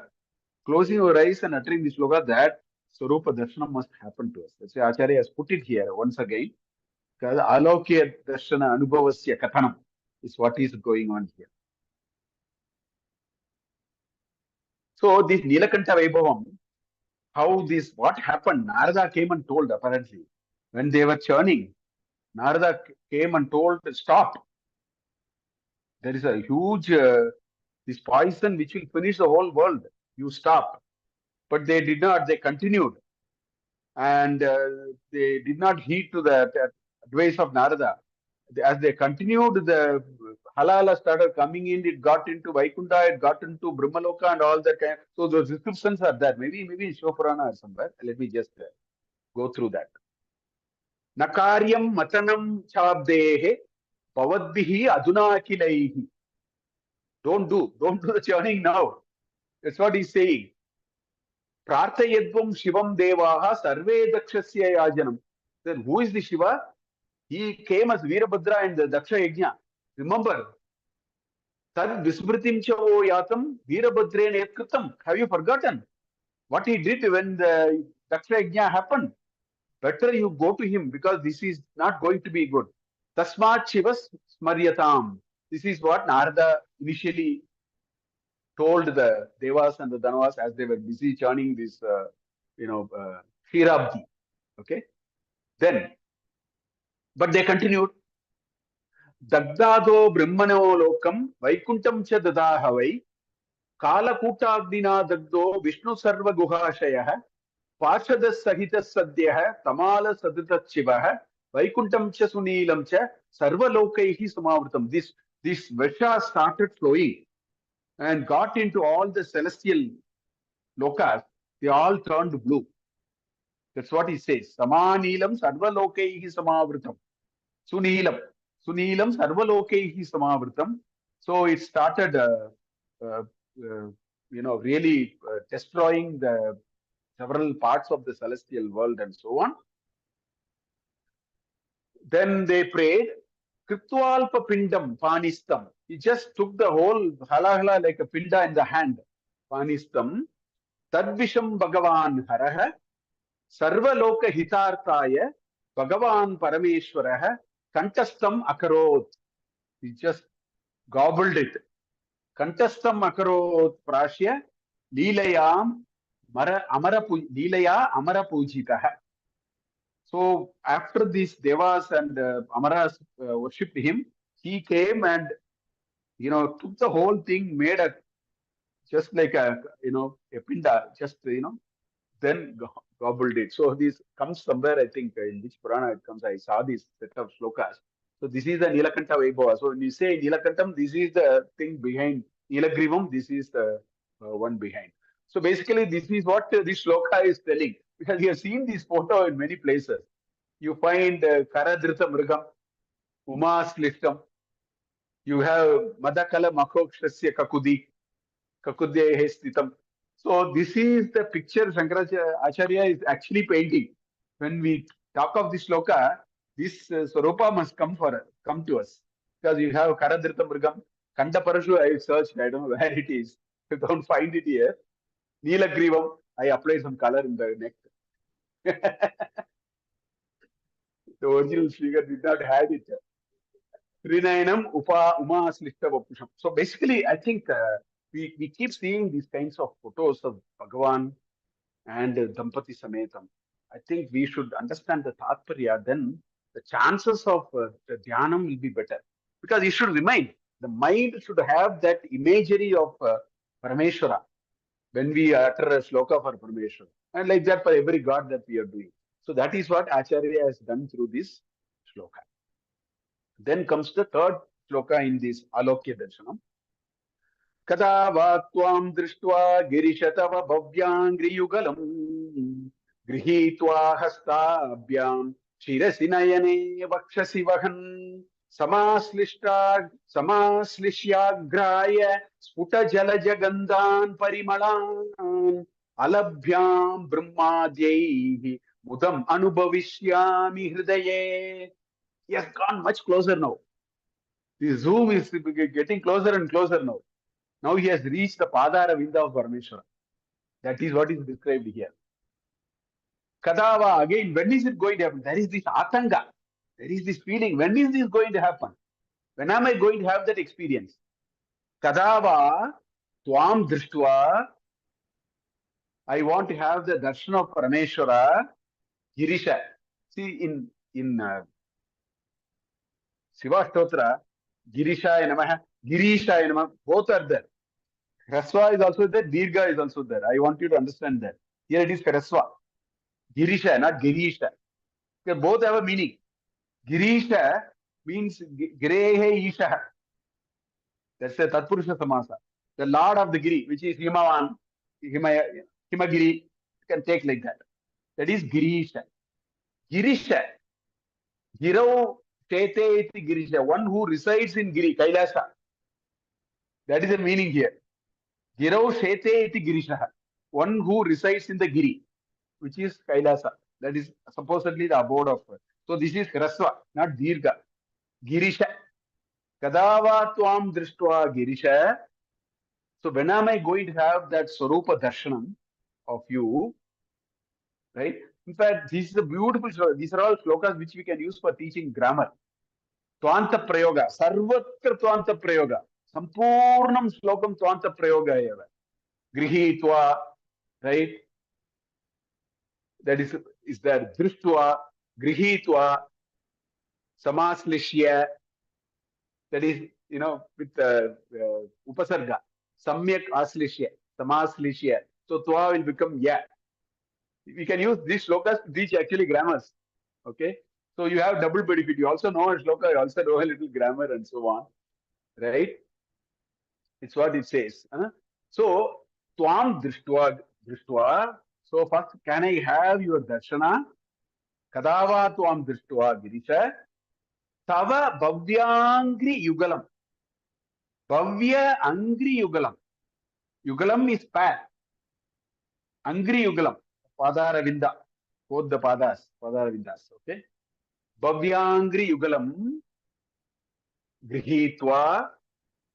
closing our eyes and uttering this shloka, that Swarupa Darshanam must happen to us. That's why Acharya has put it here once again. Because Alokya Darshana Anubhavasya Kathanam is what is going on here. So this Nilakanta Vaibhavam, what happened? Narada came and told apparently when they were churning. Narada came and told, stop. There is a huge this poison which will finish the whole world. You stop. But they did not. They continued, and they did not heed to the advice of Narada. As they continued, the halala started coming in. It got into Vaikunta, it got into Brahmaloka, and all that kind. So those descriptions are there. Maybe in Shopurana or somewhere. Let me just go through that. Nakaryam matanam chabdehe pavadbihi aduna kilaihi. Don't do the churning now. That's what he's saying. Prarthayadvam Shivam Devaha Sarve Dakshasya Yajanam. Then who is the Shiva? He came as Veerabhadra and the Daksha Yajna. Remember, Tad Vismritim Chavo Yatam Veerabhadre Netkritam. Have you forgotten what he did when the Daksha Yajna happened? Better you go to him because this is not going to be good. Tasmat Shivas Smaryatam. This is what Narada initially told the Devas and the Danavas as they were busy churning this, Kshirabdi. Okay. Then, but they continued. Dagdado Brahmano Lokam Vaikuntam Cha Dadahavai Kala Kutagnina Dagdo Vishnu Sarva Guhashaya Parshada Sahita Sadhya Tamala Sadita Shiva Vaikuntam Cha Sunilam Cha Sarva Lokaihi Samavritam. This Vesha started flowing and got into all the celestial lokas. They all turned blue. That's what he says. Samanilam sarvalokaihi samavritam. Sunilam. Sunilam sarvalokaihi samavritam. So it started, really destroying the several parts of the celestial world and so on. Then they prayed. Kritwalpa pindam panistam. He just took the whole halahala like a pinda in the hand. Panistam. Tadvisham Bhagavan Haraha. Sarvaloka Hitarthaya Bhagavan Parameshwaraha Kantastam Akarot. He just gobbled it. Kantastam Akarot Prashya Leelayam Leelaya Amara Pujitaha. So after these Devas and Amaras worshipped him, he came and took the whole thing, made a just like a pinda, just then gobbled it. So this comes somewhere, I think, in which Purana it comes. I saw this set of shlokas. So this is the Nilakanta Vaibhava. So when you say Nilakantam, this is the thing behind Nilagrivam. This is the one behind. So basically, this is what this shloka is telling. Because we have seen this photo in many places. You find Karadrita Mrigam, Umas Liftam. You have Madakala Makokshasya Kakudi, Kakudya Stitam. So this is the picture Shankaracharya is actually painting. When we talk of this shloka, this Swarupa must come to us. Because you have Karadrita Mrigam, Kanda Parashu, I searched, I don't know where it is. I don't find it here. Nilagrivam, I applied some color in the neck. The original figure did not have it. Trinayanam Uma Slishta Vapusham. So basically, I think we keep seeing these kinds of photos of Bhagavan and Dampati Sametam. I think we should understand the Tatparya, then the chances of the Dhyanam will be better. Because it should remain. The mind should have that imagery of Parameshwara when we utter a shloka for Parameshwara. And like that for every god that we are doing. So that is what Acharya has done through this shloka. Then comes the third shloka in this Alokya Darshanam. Kada va tvam drishtva girishatava bhavyangri grihitva hastabhyam shirasinayane vakshasi vahan samaslishyagraya sputa jalajagandan parimalan alabhyam brahmadhyaihi mudam anubhavishyami hridaye. He has gone much closer now. The zoom is getting closer and closer now. Now he has reached the Padara Vinda of Parameshwara. That is what is described here. Kadava, again, when is it going to happen? There is this atanga. There is this feeling. When is this going to happen? When am I going to have that experience? Kadava, Tvam Drishtva, I want to have the darshan of Parameshwara, Girisha. See, in Shiva Stotra, Girishaya Namaha, Girishaya Namah. Both are there. Hraswa is also there, Dirgha is also there. I want you to understand that. Here it is Hraswa. Girisha, not Girisha. Because both have a meaning. Girisha means Girehe Isha. That's the Tatpurusha Samasa. The Lord of the Giri, which is Himavan, Himagiri, you can take like that. That is Girisha. Girisha. Girau Tete iti Girisha. One who resides in Giri, Kailasa. That is the meaning here. Girau Shete iti Girisha. One who resides in the Giri, which is Kailasa. That is supposedly the abode of. So this is Hraswa, not Dirgha. Girisha. Kadava Tuam Drishtva Girisha. So when am I going to have that Swarupa Darshanam of you? Right? In fact, this is a beautiful shloka. These are all shlokas which we can use for teaching grammar. Tvanta Prayoga. Sarvatra Tvanta Prayoga. Sampurnam Shlokam Tvanta Prayoga eva. Grihitva. Right? That is there. Drishtva. Grihitva. Samaslishya. That is, with Upasarga. Samyak Aslishya. Samaslishya. So Tva will become Ya. We can use these shlokas to teach actually grammars. Okay. So you have double benefit. You also know a shloka, you also know a little grammar and so on. Right? It's what it says. So, Tvam Drishtva. So first, can I have your darshana? Kadava Tvam Drishtva Girisha. Tava Bhavyangri Yugalam. Bhavya Angri Yugalam. Yugalam is path. Angri Yugalam. Padaravinda. Both the padas. Padaravindas. Okay. Bhavyangri Yugalam. Grihitva.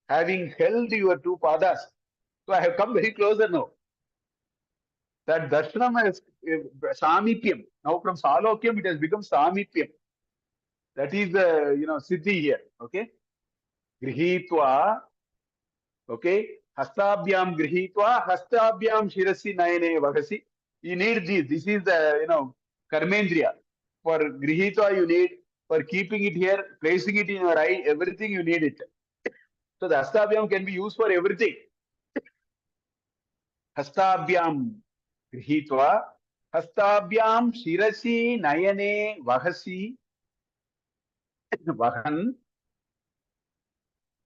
Having held your two padas. So I have come very closer now. That darshanam is samipyam. Now from salokyam it has become samipyam. That is the siddhi here. Okay. Grihitva. Okay. Hastabhyam grihitva. Hastabhyam shirasi nayane vagasi. You need this. This is the karmendriya. For grihitva you need. For keeping it here, placing it in your eye, everything you need it. So the hastabhyam can be used for everything. Hastabhyam grihitva. Hastabhyam shirasi nayane vahasi. Vahan.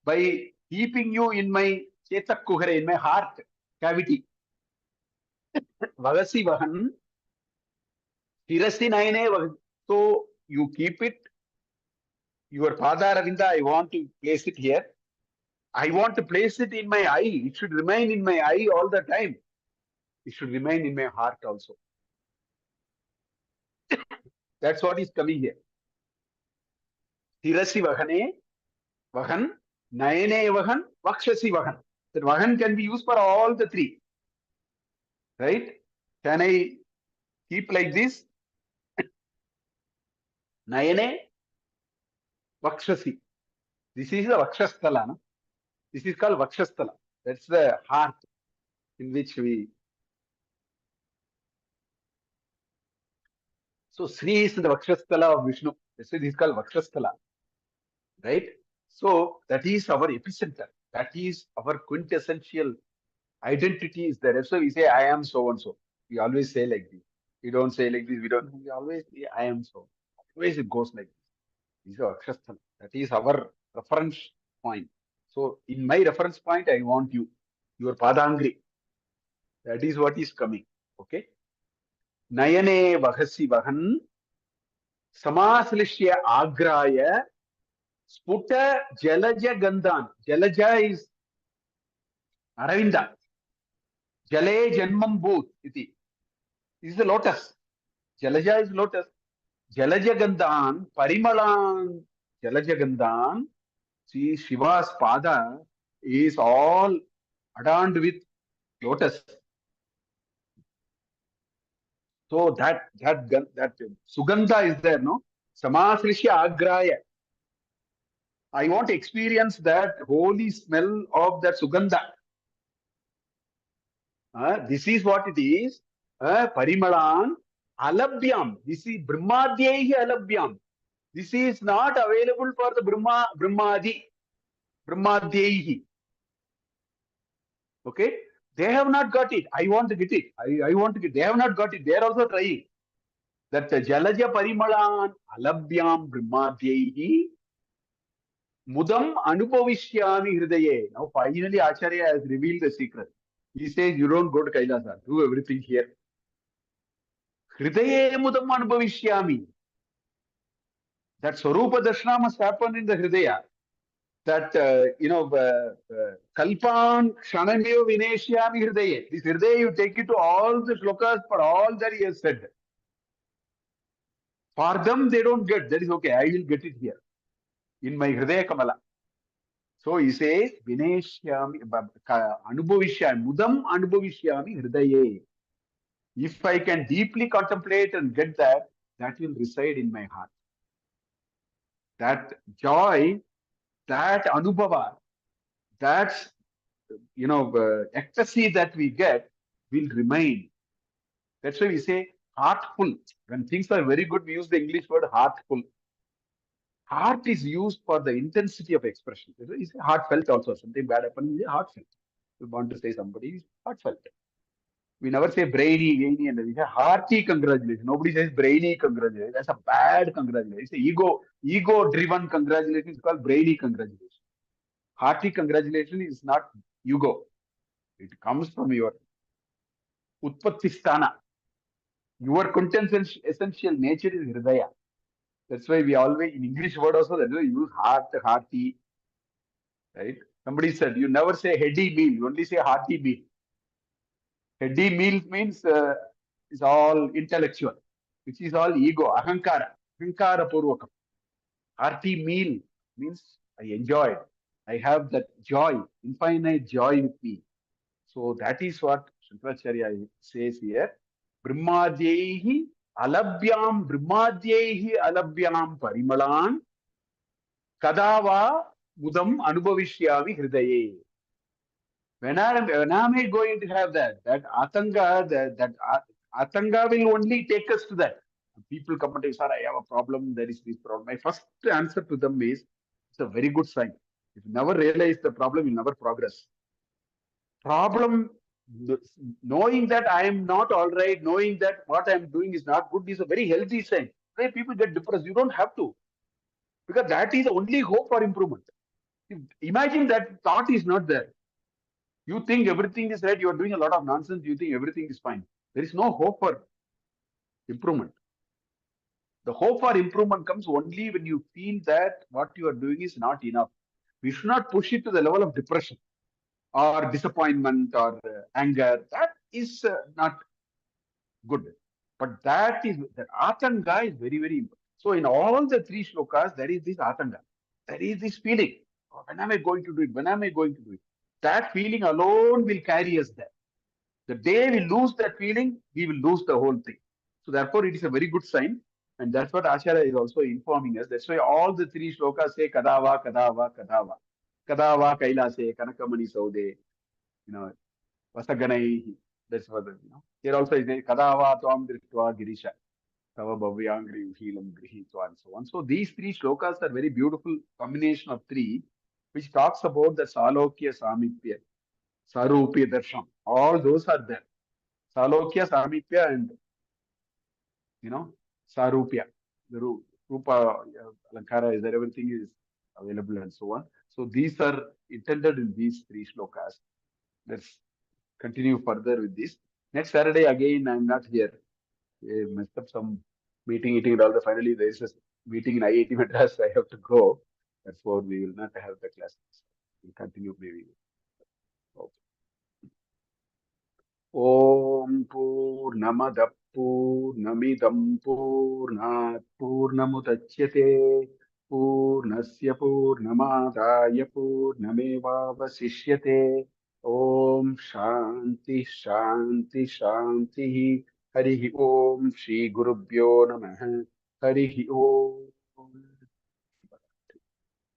By keeping you in my chetak kuhare, in my heart cavity. Vagasi vahan. Shirasi nayane vahasi. So you keep it. Your Padaravinda, I want to place it here. I want to place it in my eye. It should remain in my eye all the time. It should remain in my heart also. That's what is coming here. Tirasi vahane, vahan, nayane vahan, vakshasi vahan. That vahan can be used for all the three. Right? Can I keep like this? Nayane, vakshasi. This is the vakshasthala. No? This is called vakshasthala. That's the heart in which we. So Sri is the vakshasthala of Vishnu. That's why this is called vakshasthala. Right? So that is our epicenter. That is our quintessential identity is there. So we say, I am so and so. We always say like this. We don't say like this. We always say, I am so. Always it goes like this. This is our Akshasthala. That is our reference point. So in my reference point, I want you. Your Padangri. That is what is coming. Okay. Nayane Vahasi Vahan. Samaslishya Agraya. Sputa Jalaja Gandhan. Jalaja is Aravinda. Jale Janmam Bhoot. This is the lotus. Jalaja is lotus. Jalaja Gandhan, Parimalan Jalaja Gandhan. See, Shiva's pada is all adorned with lotus. So that Sugandha is there, no? Samasrishya Agraya. I want to experience that holy smell of that Sugandha. This is what it is. Parimalan Alabhyam. This is Brahmadhyehi Alabhyam. This is not available for the Brahmadi. Brahmadyehi. Okay, they have not got it. I want to get it. I want to get. They have not got it. They are also trying. That Jalaja Parimalan Alabhyam Brahmadyehi Mudam Anupavishyami Hridaye. Now finally Acharya has revealed the secret. He says, you don't go to Kailasa, do everything here. Hridaye Mudam Anupavishyami. That Swarupa Darshana must happen in the Hridaya. That, Kalpan Kshanamyo Vineshyami Hridaye. This Hridaya, you take it to all the shlokas for all that he has said. For them, they don't get. That is okay. I will get it here in my Hridaya Kamala. So he says, Vineshyami, Anubhavishyami, Mudam Anubhavishyami Hridaye. If I can deeply contemplate and get that, that will reside in my heart. That joy, that Anubhava, that, ecstasy that we get will remain. That's why we say heartful. When things are very good, we use the English word heartful. Heart is used for the intensity of expression. It's heartfelt also. Something bad happened, is heartfelt. You want to say somebody is heartfelt. We never say brainy, and we say hearty congratulations. Nobody says brainy congratulations. That's a bad congratulations. It's ego-driven congratulations. It's called brainy congratulations. Hearty congratulations is not ego. It comes from your utpatti sthana. Your essential nature is hridaya. That's why we always, in English word also, that's why we use heart, hearty, right? Somebody said, you never say heady meal, you only say hearty meal. Heady meal means is all intellectual, which is all ego, ahankara purvakam. Hearty meal means I enjoyed. I have that joy, infinite joy with me. So that is what Shankaracharya says here. Brahmadyehi alabhyam parimalan kadava mudam anubhavishyami hridaye. When am I going to have that? That atanga, that atanga will only take us to that. People come and say, sir, I have a problem. There is this problem. My first answer to them is, it's a very good sign. If you never realize the problem, you never progress. Problem, knowing that I am not all right, knowing that what I am doing is not good is a very healthy sign. Why people get depressed? You don't have to. Because that is the only hope for improvement. Imagine that thought is not there. You think everything is right, you are doing a lot of nonsense, you think everything is fine. There is no hope for improvement. The hope for improvement comes only when you feel that what you are doing is not enough. We should not push it to the level of depression or disappointment or anger. That is not good. But that atanga is very, very important. So in all the three shlokas, there is this atanga. There is this feeling. Oh, when am I going to do it? When am I going to do it? That feeling alone will carry us there. The day we lose that feeling, we will lose the whole thing. So therefore, it is a very good sign. And that's what Acharya is also informing us. That's why all the three shlokas say Kadava, Kadava, Kadava. Kadava, Kailase, Kanakamani Saude, Vasaganai. That's what, Here also is Kadava, Tvam Driftva, Girisha. Tava Bhavyangri, Heelam, Grihitva, and so on. So these three shlokas are very beautiful combination of three, which talks about the Salokya, Samipya, Sarupya, Darsham. All those are there. Salokya, Samipya, and Sarupya. The Rupa, Alankara is there, everything is available and so on. So these are intended in these three shlokas. Let's continue further with this. Next Saturday, again, I'm not here. I messed up some meeting, eating, and all the finally there is a meeting in IIT Madras. I have to go. Therefore, we will not have the classes. We'll continue maybe. Okay. Om Purnamada Purnamidam Purnat Purnamudachyate Purnasya Purnamadaya Purnameva Vasishyate Om Shanti Shanti Shanti Harihi Om Shri Gurubhyo Namaha Harihi Om